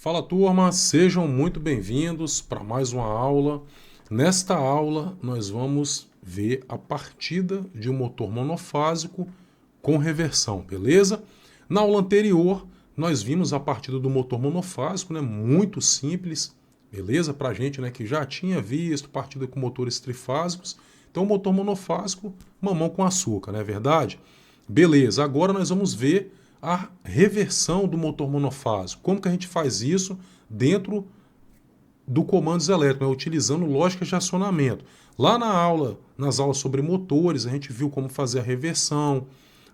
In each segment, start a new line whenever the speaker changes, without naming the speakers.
Fala turma, sejam muito bem-vindos para mais uma aula. Nesta aula nós vamos ver a partida de um motor monofásico com reversão, beleza? Na aula anterior nós vimos a partida do motor monofásico, né? Muito simples, beleza? Para a gente, né, que já tinha visto partida com motores trifásicos. Então motor monofásico, mamão com açúcar, não é verdade? Beleza, agora nós vamos ver a reversão do motor monofásico. Como que a gente faz isso dentro do comandos elétricos, né? Utilizando lógicas de acionamento. Lá nas aulas sobre motores, a gente viu como fazer a reversão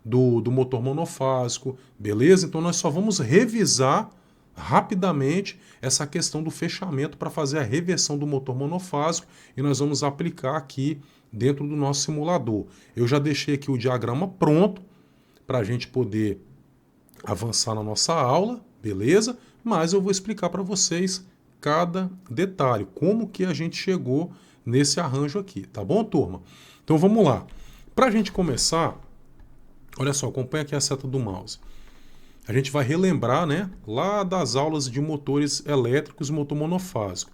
do motor monofásico, beleza? Então nós só vamos revisar rapidamente essa questão do fechamento para fazer a reversão do motor monofásico e nós vamos aplicar aqui dentro do nosso simulador. Eu já deixei aqui o diagrama pronto para a gente poder avançar na nossa aula, beleza? Mas eu vou explicar para vocês cada detalhe, como que a gente chegou nesse arranjo aqui, tá bom, turma? Então vamos lá. Para a gente começar, olha só, acompanha aqui a seta do mouse. A gente vai relembrar, né, lá das aulas de motores elétricos e motor monofásico.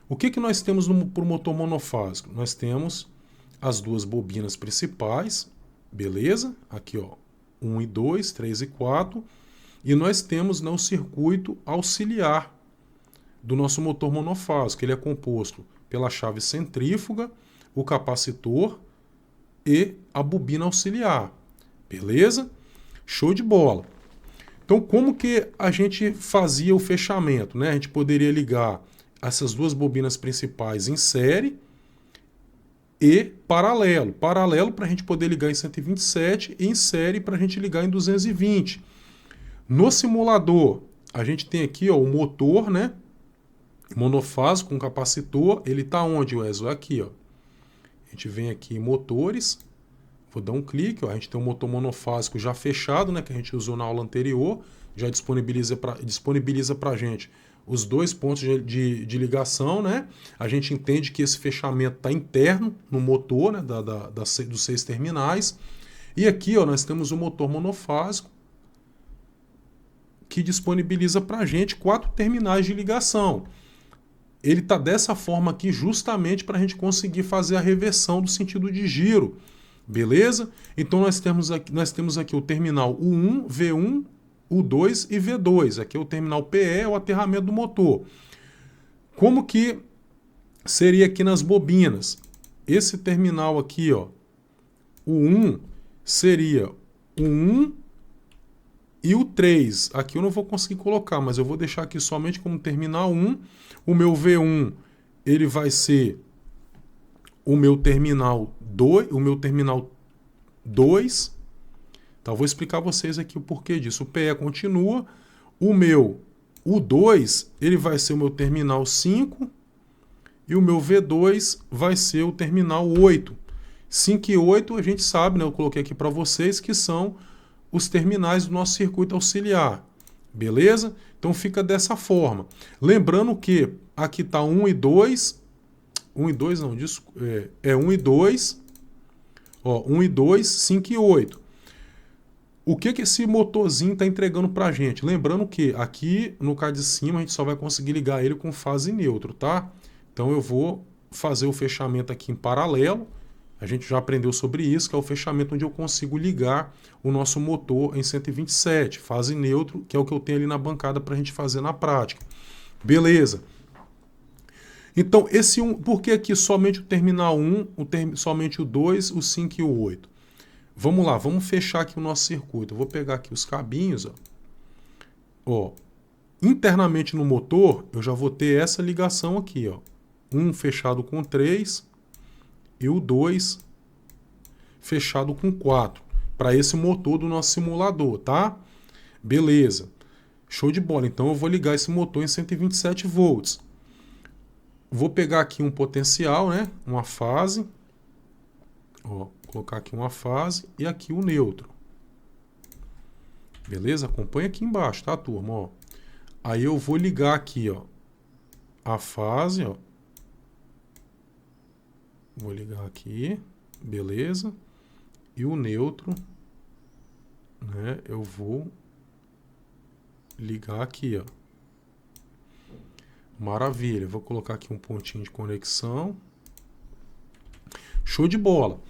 O que nós temos para o motor monofásico? Nós temos as duas bobinas principais, beleza? Aqui, ó, 1 e 2, 3 e 4. E nós temos, né, o circuito auxiliar do nosso motor monofásico. Ele é composto pela chave centrífuga, o capacitor e a bobina auxiliar. Beleza? Show de bola. Então, como que a gente fazia o fechamento, né? A gente poderia ligar essas duas bobinas principais em série e paralelo. Paralelo para a gente poder ligar em 127 e em série para a gente ligar em 220. No simulador, a gente tem aqui, ó, o motor, né? Monofásico com capacitor. Ele está onde, Wesley? Aqui, ó. A gente vem aqui em motores. Vou dar um clique, ó. A gente tem um motor monofásico já fechado, né? Que a gente usou na aula anterior. Já disponibiliza para a gente os dois pontos de ligação, né? A gente entende que esse fechamento está interno no motor, né? Dos 6 terminais. E aqui, ó, nós temos o motor monofásico que disponibiliza para a gente 4 terminais de ligação. Ele está dessa forma aqui justamente para a gente conseguir fazer a reversão do sentido de giro. Beleza? Então nós temos aqui o terminal U1, V1, U2 e V2. Aqui é o terminal PE, o aterramento do motor. Como que seria aqui nas bobinas? Esse terminal aqui, ó, o 1 seria o 1 e o 3. Aqui eu não vou conseguir colocar, mas eu vou deixar aqui somente como terminal 1. O meu V1, ele vai ser o meu terminal 2. Então, eu vou explicar a vocês aqui o porquê disso. O PE continua. O 2, ele vai ser o meu terminal 5. E o meu V2 vai ser o terminal 8. 5 e 8, a gente sabe, né? Eu coloquei aqui para vocês que são os terminais do nosso circuito auxiliar. Beleza? Então fica dessa forma. Lembrando que aqui está 1 e 2. 1 e 2 não, é 1 e 2. Ó, 1 e 2, 5 e 8. O que esse motorzinho está entregando para a gente? Lembrando que aqui no card de cima a gente só vai conseguir ligar ele com fase neutro, tá? Então eu vou fazer o fechamento aqui em paralelo. A gente já aprendeu sobre isso, que é o fechamento onde eu consigo ligar o nosso motor em 127, fase neutro, que é o que eu tenho ali na bancada para a gente fazer na prática. Beleza. Então, por que aqui somente o terminal 1, somente o 2, o 5 e o 8? Vamos lá, vamos fechar aqui o nosso circuito. Eu vou pegar aqui os cabinhos. Ó. Internamente no motor, eu já vou ter essa ligação aqui. Ó. Um fechado com 3 e o 2 fechado com 4. Para esse motor do nosso simulador, tá? Beleza. Show de bola. Então eu vou ligar esse motor em 127 volts. Vou pegar aqui um potencial, né? Uma fase. Ó, colocar aqui uma fase e aqui o neutro. Beleza? Acompanha aqui embaixo, tá, turma? Ó. Aí eu vou ligar aqui, ó, a fase, ó. Vou ligar aqui, beleza? E o neutro, né? Eu vou ligar aqui, ó. Maravilha. Vou colocar aqui um pontinho de conexão. Show de bola.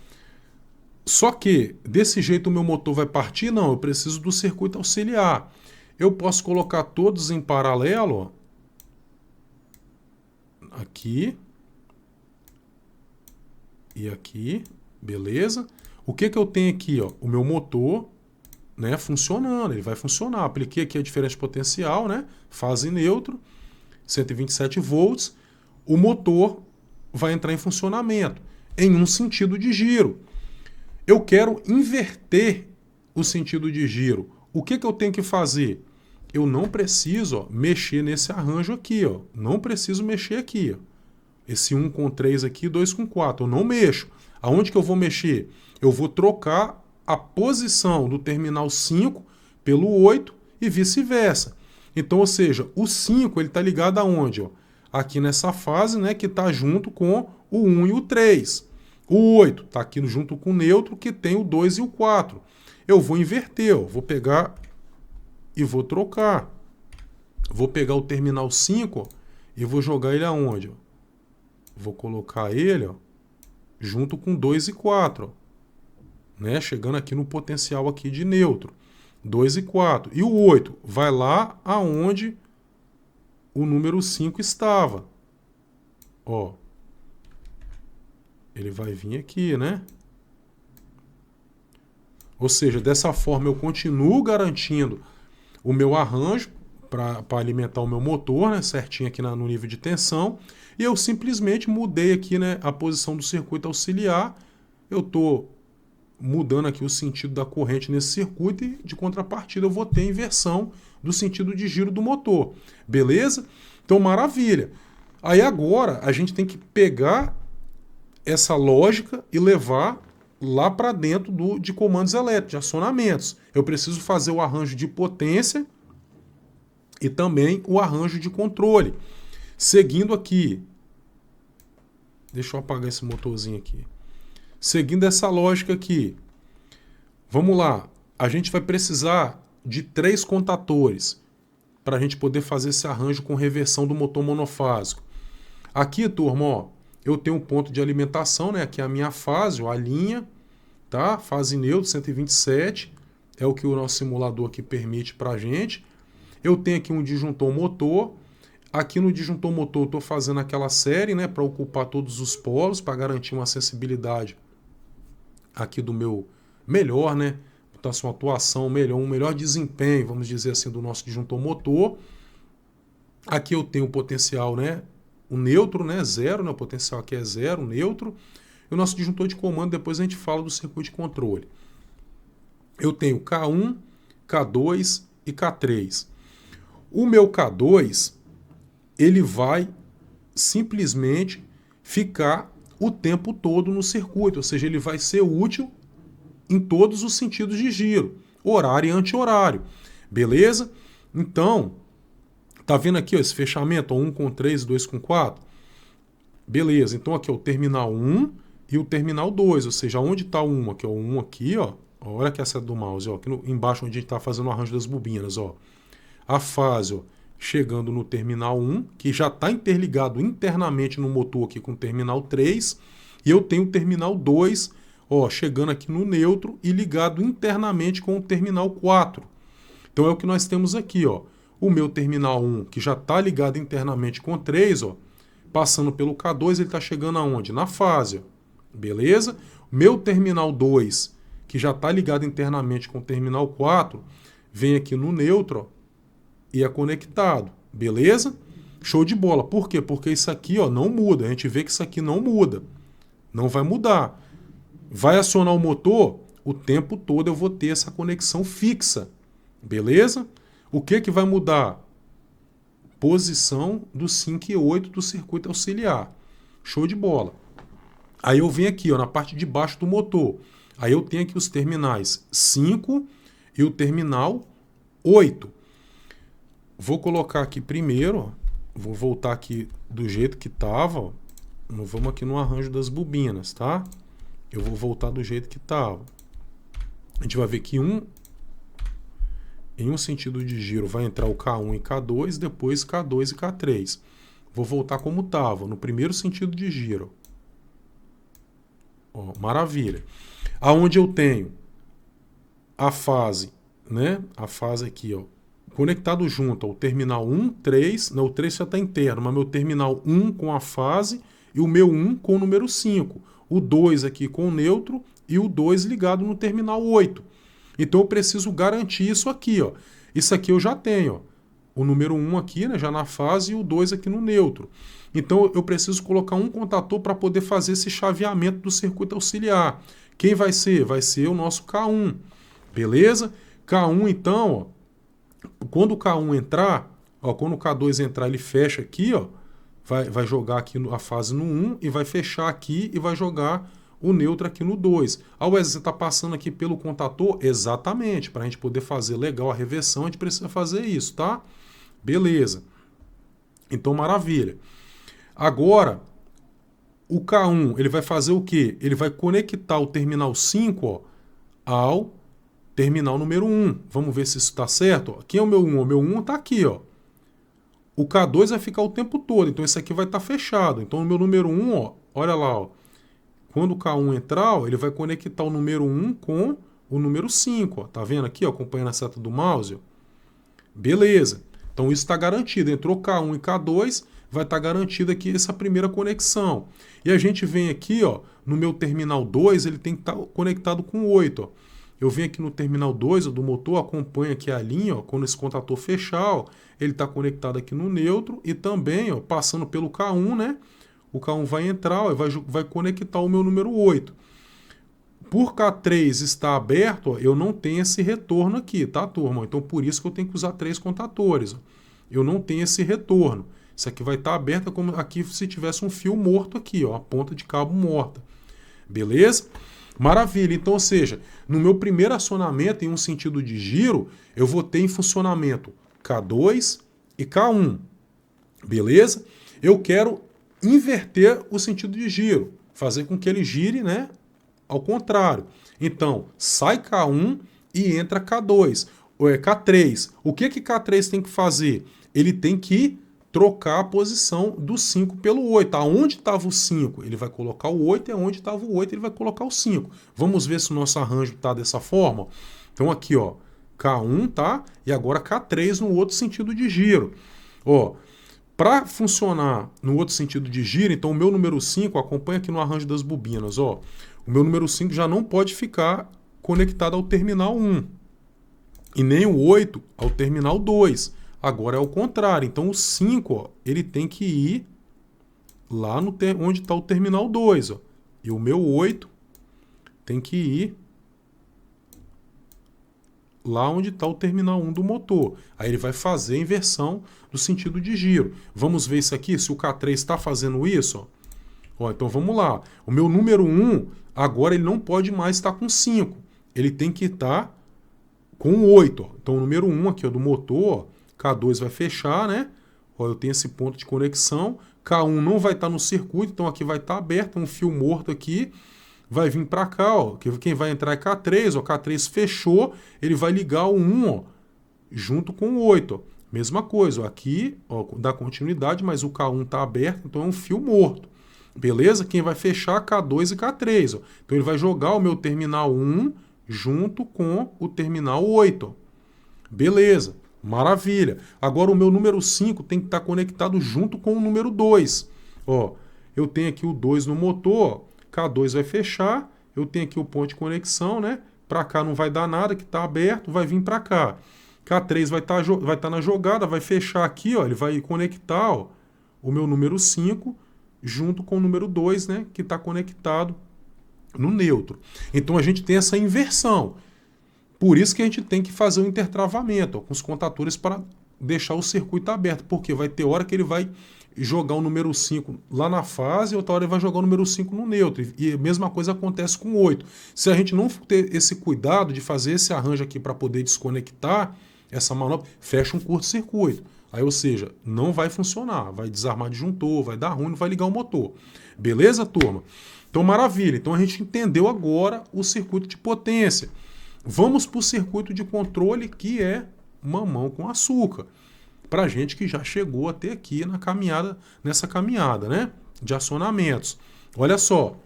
Só que, desse jeito o meu motor vai partir? Não, eu preciso do circuito auxiliar. Eu posso colocar todos em paralelo, ó. Aqui. E aqui. Beleza? O que eu tenho aqui? Ó? O meu motor, né, funcionando. Ele vai funcionar. Apliquei aqui a diferença potencial, né? Fase neutro. 127 volts. O motor vai entrar em funcionamento. Em um sentido de giro. Eu quero inverter o sentido de giro. O que eu tenho que fazer? Eu não preciso, ó, mexer nesse arranjo aqui. Ó. Não preciso mexer aqui. Ó. Esse 1 com 3 aqui, 2 com 4. Eu não mexo. Aonde que eu vou mexer? Eu vou trocar a posição do terminal 5 pelo 8 e vice-versa. Então, ou seja, o 5 está ligado aonde? Ó? Aqui nessa fase, né, que está junto com o 1 e o 3. O 8 está aqui junto com o neutro, que tem o 2 e o 4. Eu vou inverter, ó. Vou pegar e vou trocar. Vou pegar o terminal 5, ó, e vou jogar ele aonde? Ó? Vou colocar ele, ó, junto com 2 e 4. Ó, né? Chegando aqui no potencial aqui de neutro. 2 e 4. E o 8 vai lá aonde o número 5 estava. Ó. Ele vai vir aqui, né? Ou seja, dessa forma eu continuo garantindo o meu arranjo para alimentar o meu motor, né, certinho aqui no nível de tensão. E eu simplesmente mudei aqui, né, a posição do circuito auxiliar. Eu estou mudando aqui o sentido da corrente nesse circuito e, de contrapartida, eu vou ter inversão do sentido de giro do motor. Beleza? Então, maravilha. Aí agora a gente tem que pegar essa lógica e levar lá para dentro de comandos elétricos, de acionamentos. Eu preciso fazer o arranjo de potência e também o arranjo de controle. Seguindo aqui, deixa eu apagar esse motorzinho aqui. Seguindo essa lógica aqui, vamos lá. A gente vai precisar de 3 contatores para a gente poder fazer esse arranjo com reversão do motor monofásico. Aqui, turma, ó, eu tenho um ponto de alimentação, né? Aqui é a minha fase, ó, a linha, tá? Fase neutra, 127, é o que o nosso simulador aqui permite para a gente. Eu tenho aqui um disjuntor motor. Aqui no disjuntor motor eu estou fazendo aquela série, né? Para ocupar todos os polos, para garantir uma acessibilidade aqui do meu melhor, né? Então, uma atuação melhor, um melhor desempenho, vamos dizer assim, do nosso disjuntor motor. Aqui eu tenho o potencial, né? O neutro, né? Zero, né? O potencial aqui é zero, neutro. E o nosso disjuntor de comando, depois a gente fala do circuito de controle. Eu tenho K1, K2 e K3. O meu K2, ele vai simplesmente ficar o tempo todo no circuito, ou seja, ele vai ser útil em todos os sentidos de giro, horário e anti-horário. Beleza? Então, tá vendo aqui ó, esse fechamento, ó, 1 com 3, 2 com 4? Beleza, então aqui ó, o terminal 1 e o terminal 2, ou seja, onde está o 1? Aqui, ó, o 1 aqui, ó, olha aqui a seta do mouse, ó, aqui embaixo onde a gente está fazendo o arranjo das bobinas, ó. A fase, ó, chegando no terminal 1, que já está interligado internamente no motor aqui com o terminal 3, e eu tenho o terminal 2, ó, chegando aqui no neutro e ligado internamente com o terminal 4. Então é o que nós temos aqui, ó. O meu terminal 1, que já está ligado internamente com o 3, ó, passando pelo K2, ele está chegando aonde? Na fase, ó. Beleza? Meu terminal 2, que já está ligado internamente com o terminal 4, vem aqui no neutro, ó, e é conectado. Beleza? Show de bola. Por quê? Porque isso aqui ó, não muda. A gente vê que isso aqui não muda. Não vai mudar. Vai acionar o motor, o tempo todo eu vou ter essa conexão fixa. Beleza? O que vai mudar? Posição do 5 e 8 do circuito auxiliar. Show de bola. Aí eu venho aqui ó, na parte de baixo do motor. Aí eu tenho aqui os terminais 5 e o terminal 8. Vou colocar aqui primeiro, ó, vou voltar aqui do jeito que estava. Vamos aqui no arranjo das bobinas, tá? Eu vou voltar do jeito que estava. A gente vai ver que em um sentido de giro vai entrar o K1 e K2, depois K2 e K3. Vou voltar como estava, no primeiro sentido de giro. Ó, maravilha. Aonde eu tenho a fase, né? A fase aqui, ó, conectado junto ao terminal 1, 3, não, o 3 já está interno, mas meu terminal 1 com a fase e o meu 1 com o número 5. O 2 aqui com o neutro e o 2 ligado no terminal 8. Então eu preciso garantir isso aqui, ó. Isso aqui eu já tenho, ó. O número 1 aqui, né, já na fase, e o 2 aqui no neutro. Então eu preciso colocar um contator para poder fazer esse chaveamento do circuito auxiliar. Quem vai ser? Vai ser o nosso K1. Beleza? K1, então, ó, quando o K1 entrar, ó, quando o K2 entrar, ele fecha aqui, ó, vai jogar aqui a fase no 1 e vai fechar aqui e vai jogar o neutro aqui no 2. Ah, Wesley, você está passando aqui pelo contator? Exatamente. Para a gente poder fazer legal a reversão, a gente precisa fazer isso, tá? Beleza. Então, maravilha. Agora, o K1, ele vai fazer o quê? Ele vai conectar o terminal 5, ó, ao terminal número 1. Vamos ver se isso está certo. Ó. Quem é o meu 1? O meu 1 está aqui, ó. O K2 vai ficar o tempo todo, então esse aqui vai estar fechado. Então o meu número 1, ó, olha lá, ó. Quando o K1 entrar, ó, ele vai conectar o número 1 com o número 5. Ó. Tá vendo aqui, ó, acompanhando a seta do mouse? Ó. Beleza. Então isso está garantido. Entrou K1 e K2, vai estar garantido aqui essa primeira conexão. E a gente vem aqui, ó, no meu terminal 2, ele tem que estar conectado com 8. Ó. Eu venho aqui no terminal 2 ó, do motor, acompanho aqui a linha, ó, quando esse contator fechar, ó, ele está conectado aqui no neutro e também, ó, passando pelo K1, né? O K1 vai entrar, ó, e vai conectar o meu número 8. Por K3 estar aberto, ó, eu não tenho esse retorno aqui, tá, turma? Então, por isso que eu tenho que usar 3 contatores. Ó. Eu não tenho esse retorno. Isso aqui vai estar aberto como aqui se tivesse um fio morto aqui, ó, a ponta de cabo morta. Beleza? Maravilha. Então, ou seja, no meu primeiro acionamento, em um sentido de giro, eu vou ter em funcionamento K2 e K1. Beleza? Eu quero inverter o sentido de giro, fazer com que ele gire, né, ao contrário. Então, sai K1 e entra K2, ou K3. O que K3 tem que fazer? Ele tem que trocar a posição do 5 pelo 8. Aonde estava o 5? Ele vai colocar o 8 e aonde estava o 8 ele vai colocar o 5. Vamos ver se o nosso arranjo está dessa forma. Então aqui, ó, K1, tá? E agora K3 no outro sentido de giro. Ó, para funcionar no outro sentido de giro, então o meu número 5, acompanha aqui no arranjo das bobinas, ó. O meu número 5 já não pode ficar conectado ao terminal 1. E nem o 8 ao terminal 2. Agora é o contrário. Então o 5, ó, ele tem que ir lá no onde está o terminal 2. Ó. E o meu 8 tem que ir lá onde está o terminal 1 do motor. Aí ele vai fazer a inversão do sentido de giro. Vamos ver isso aqui, se o K3 está fazendo isso. Ó. Ó, então vamos lá. O meu número 1, agora ele não pode mais estar com 5. Ele tem que estar com 8. Ó. Então o número 1 aqui ó, do motor, ó, K2 vai fechar, né? Ó, eu tenho esse ponto de conexão. K1 não vai estar no circuito, então aqui vai estar aberto, um fio morto aqui. Vai vir para cá, ó. Quem vai entrar é K3, ó. K3 fechou, ele vai ligar o 1, ó, junto com o 8. Ó. Mesma coisa, ó. Aqui, ó, dá continuidade, mas o K1 está aberto, então é um fio morto. Beleza? Quem vai fechar K2 e K3, ó. Então ele vai jogar o meu terminal 1 junto com o terminal 8. Ó. Beleza. Maravilha. Agora o meu número 5 tem que estar conectado junto com o número 2. Ó, eu tenho aqui o 2 no motor, ó, K2 vai fechar, eu tenho aqui o ponto de conexão, né? Para cá não vai dar nada, que está aberto, vai vir para cá. K3 vai estar na jogada, vai fechar aqui, ó, ele vai conectar ó, o meu número 5 junto com o número 2, né? Que está conectado no neutro. Então a gente tem essa inversão. Por isso que a gente tem que fazer o intertravamento ó, com os contatores para deixar o circuito aberto, porque vai ter hora que ele vai jogar o número 5 lá na fase e outra hora ele vai jogar o número 5 no neutro. E a mesma coisa acontece com o 8. Se a gente não ter esse cuidado de fazer esse arranjo aqui para poder desconectar essa manobra, fecha um curto-circuito. Aí, ou seja, não vai funcionar, vai desarmar disjuntor, vai dar ruim, não vai ligar o motor. Beleza, turma? Então, maravilha. Então, a gente entendeu agora o circuito de potência. Vamos para o circuito de controle, que é mamão com açúcar. para gente que já chegou até aqui nessa caminhada, né, de acionamentos. Olha só,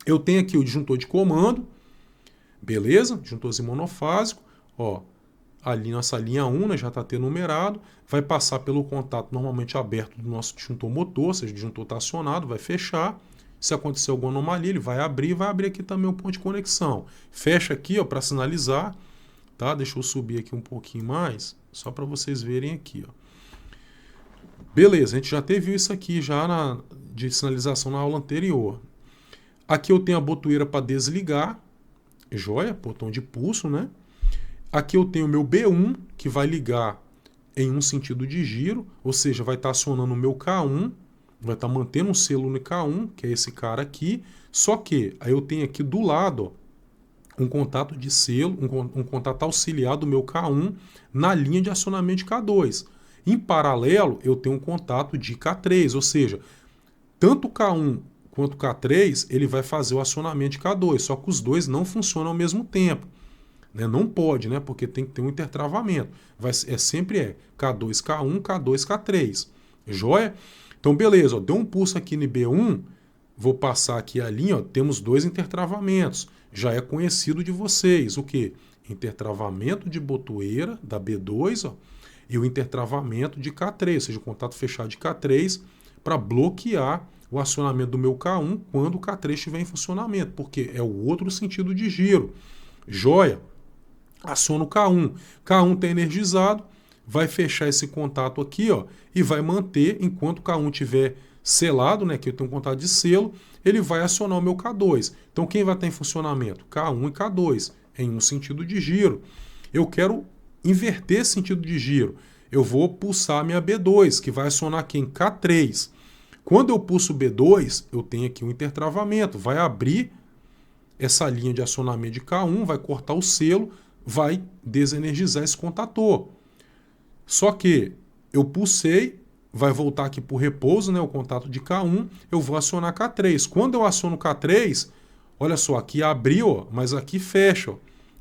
eu tenho aqui o disjuntor de comando, beleza? Disjuntorzinho monofásico, ó, ali nossa linha 1, né, já está T numerado, vai passar pelo contato normalmente aberto do nosso disjuntor motor, ou seja, o disjuntor está acionado, vai fechar. Se acontecer alguma anomalia, ele vai abrir aqui também o ponto de conexão. Fecha aqui para sinalizar, tá? Deixa eu subir aqui um pouquinho mais, só para vocês verem aqui. Ó. Beleza, a gente já teve isso aqui já de sinalização na aula anterior. Aqui eu tenho a botoeira para desligar, joia, botão de pulso, né? Aqui eu tenho o meu B1, que vai ligar em um sentido de giro, ou seja, vai estar acionando o meu K1, vai estar mantendo um selo no K1, que é esse cara aqui, só que aí eu tenho aqui do lado ó, um contato de selo, um contato auxiliar do meu K1 na linha de acionamento de K2. Em paralelo, eu tenho um contato de K3, ou seja, tanto o K1 quanto o K3, ele vai fazer o acionamento de K2, só que os dois não funcionam ao mesmo tempo. Né? Não pode, né? Porque tem que ter um intertravamento. Sempre K2, K1, K2, K3. Joia? Então, beleza. Ó, deu um pulso aqui no B1, vou passar aqui a linha, ó, temos dois intertravamentos. Já é conhecido de vocês. O quê? Intertravamento de botoeira, da B2, ó, e o intertravamento de K3, ou seja, o contato fechado de K3, para bloquear o acionamento do meu K1 quando o K3 estiver em funcionamento, porque é o outro sentido de giro. Joia? Aciona o K1. K1 está energizado, vai fechar esse contato aqui, ó, e vai manter enquanto o K1 estiver selado, né, que eu tenho um contato de selo, ele vai acionar o meu K2. Então quem vai estar em funcionamento? K1 e K2, em um sentido de giro. Eu quero inverter esse sentido de giro. Eu vou pulsar a minha B2, que vai acionar aqui em K3. Quando eu pulso B2, eu tenho aqui um intertravamento, vai abrir essa linha de acionamento de K1, vai cortar o selo, vai desenergizar esse contator. Só que eu pulsei, vai voltar aqui para o repouso, né, o contato de K1, eu vou acionar K3. Quando eu aciono K3, olha só, aqui abriu, ó, mas aqui fecha. Ó.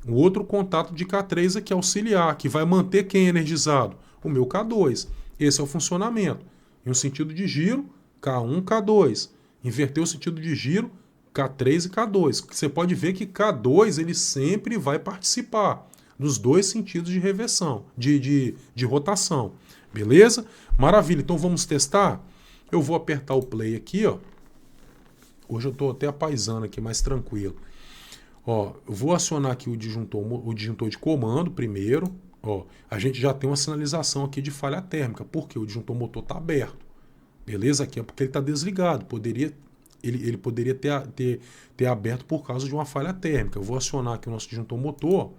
O outro contato de K3 aqui auxiliar, que vai manter quem energizado? O meu K2. Esse é o funcionamento. Em um sentido de giro, K1, K2. Inverter o sentido de giro, K3 e K2. Você pode ver que K2 ele sempre vai participar nos dois sentidos de reversão, de rotação. Beleza? Maravilha. Então vamos testar? Eu vou apertar o play aqui, ó. Hoje eu estou até apaisando aqui, mais tranquilo. Ó, eu vou acionar aqui o disjuntor de comando primeiro. Ó, a gente já tem uma sinalização aqui de falha térmica, porque o disjuntor motor está aberto. Beleza? Aqui é porque ele está desligado. Ele poderia ter aberto por causa de uma falha térmica. Eu vou acionar aqui o nosso disjuntor motor,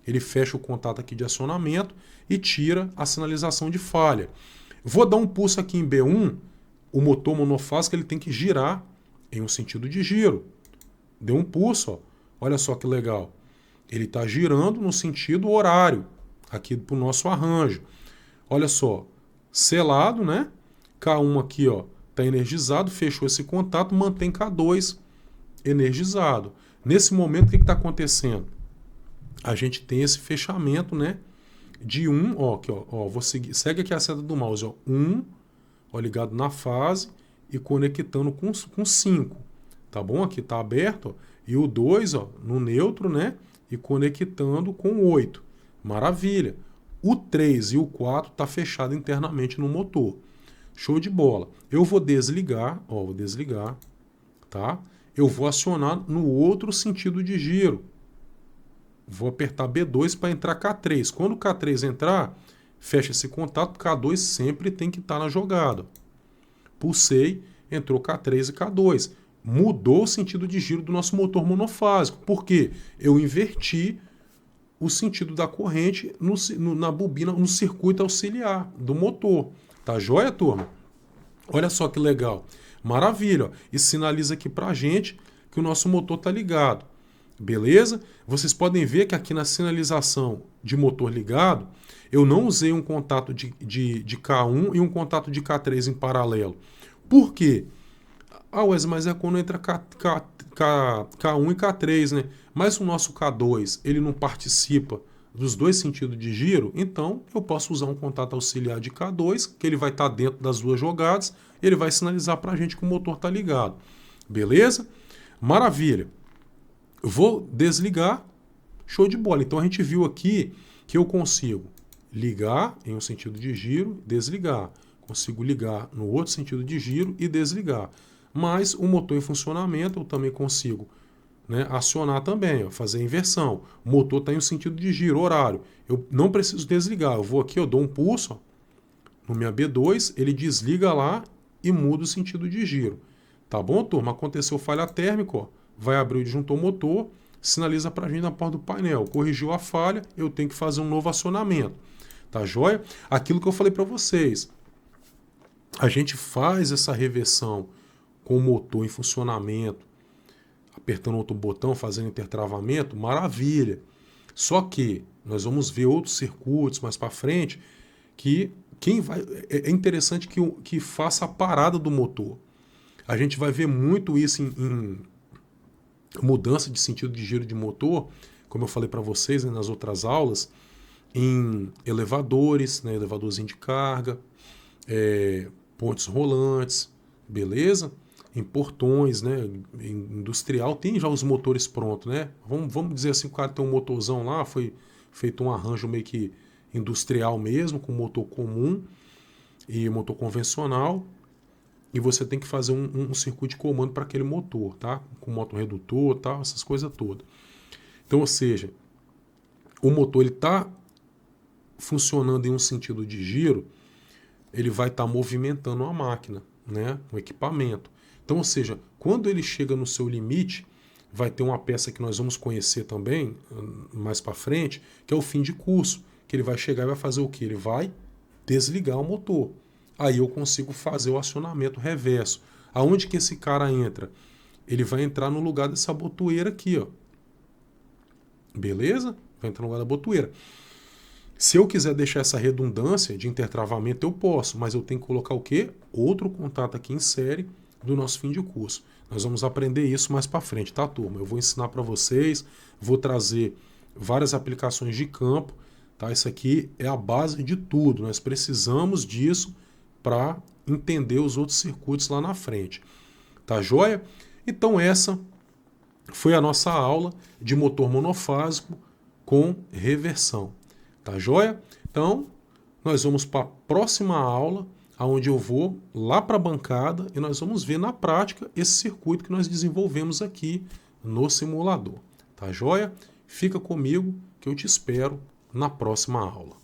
ele fecha o contato aqui de acionamento e tira a sinalização de falha. Vou dar um pulso aqui em B1, o motor monofásico ele tem que girar em um sentido de giro. Deu um pulso, ó. Olha só que legal. Ele está girando no sentido horário, aqui para o nosso arranjo. Olha só, selado, né? K1 aqui, ó, está energizado, fechou esse contato, mantém K2 energizado. Nesse momento, o que está acontecendo? A gente tem esse fechamento, né? De 1, ó, aqui, ó, vou seguir, segue aqui a seta do mouse, ó, 1, ó, ligado na fase e conectando com 5, tá bom? Aqui está aberto, ó, e o 2, ó, no neutro, né? E conectando com o 8. Maravilha. O 3 e o 4 está fechado internamente no motor. Show de bola. Eu vou desligar, ó, vou desligar, tá? Eu vou acionar no outro sentido de giro. Vou apertar B2 para entrar K3. Quando o K3 entrar, fecha esse contato, K2 sempre tem que estar na jogada. Pulsei, entrou K3 e K2. Mudou o sentido de giro do nosso motor monofásico. Por quê? Eu inverti o sentido da corrente na bobina, no circuito auxiliar do motor. Tá joia, turma? Olha só que legal. Maravilha. Ó. E sinaliza aqui pra gente que o nosso motor tá ligado. Beleza? Vocês podem ver que aqui na sinalização de motor ligado, eu não usei um contato de K1 e um contato de K3 em paralelo. Por quê? Ah, Wesley, mas é quando entra K1 e K3, né? Mas o nosso K2, ele não participa dos dois sentidos de giro, então eu posso usar um contato auxiliar de K2, que ele vai estar dentro das duas jogadas, ele vai sinalizar para a gente que o motor está ligado. Beleza? Maravilha. Eu vou desligar, show de bola. Então a gente viu aqui que eu consigo ligar em um sentido de giro, desligar. Consigo ligar no outro sentido de giro e desligar. Mas o motor em funcionamento eu também consigo, né, acionar também, ó, fazer a inversão. O motor está em um sentido de giro, horário. Eu não preciso desligar. Eu vou aqui, eu dou um pulso, ó, no minha B2, ele desliga lá e muda o sentido de giro. Tá bom, turma? Aconteceu falha térmica, ó, vai abrir o disjuntor motor, sinaliza para a gente na porta do painel. Corrigiu a falha, eu tenho que fazer um novo acionamento. Tá joia? Aquilo que eu falei para vocês. A gente faz essa reversão com o motor em funcionamento, apertando outro botão, fazendo intertravamento, maravilha. Só que nós vamos ver outros circuitos mais para frente que é interessante que faça a parada do motor. A gente vai ver muito isso em mudança de sentido de giro de motor, como eu falei para vocês, né, nas outras aulas, em elevadores, né, elevadorzinho de carga, pontes rolantes, beleza? Em portões, né, industrial, tem já os motores prontos, né? Vamos dizer assim, o cara tem um motorzão lá, foi feito um arranjo meio que industrial mesmo, com motor comum e motor convencional, e você tem que fazer um circuito de comando para aquele motor, tá? Com motor redutor, tal, essas coisas todas. Então, ou seja, o motor ele está funcionando em um sentido de giro, ele vai estar movimentando a máquina, né? O equipamento. Então, ou seja, quando ele chega no seu limite, vai ter uma peça que nós vamos conhecer também mais para frente, que é o fim de curso, que ele vai chegar e vai fazer o quê? Ele vai desligar o motor. Aí eu consigo fazer o acionamento reverso. Aonde que esse cara entra? Ele vai entrar no lugar dessa botoeira aqui, ó. Beleza? Vai entrar no lugar da botoeira. Se eu quiser deixar essa redundância de intertravamento, eu posso, mas eu tenho que colocar o quê? Outro contato aqui em série do nosso fim de curso. Nós vamos aprender isso mais para frente, tá, turma? Eu vou ensinar para vocês, vou trazer várias aplicações de campo, tá? Isso aqui é a base de tudo. Nós precisamos disso para entender os outros circuitos lá na frente. Tá joia? Então essa foi a nossa aula de motor monofásico com reversão. Tá joia? Então, nós vamos para a próxima aula, onde eu vou lá para a bancada e nós vamos ver na prática esse circuito que nós desenvolvemos aqui no simulador. Tá joia? Fica comigo que eu te espero na próxima aula.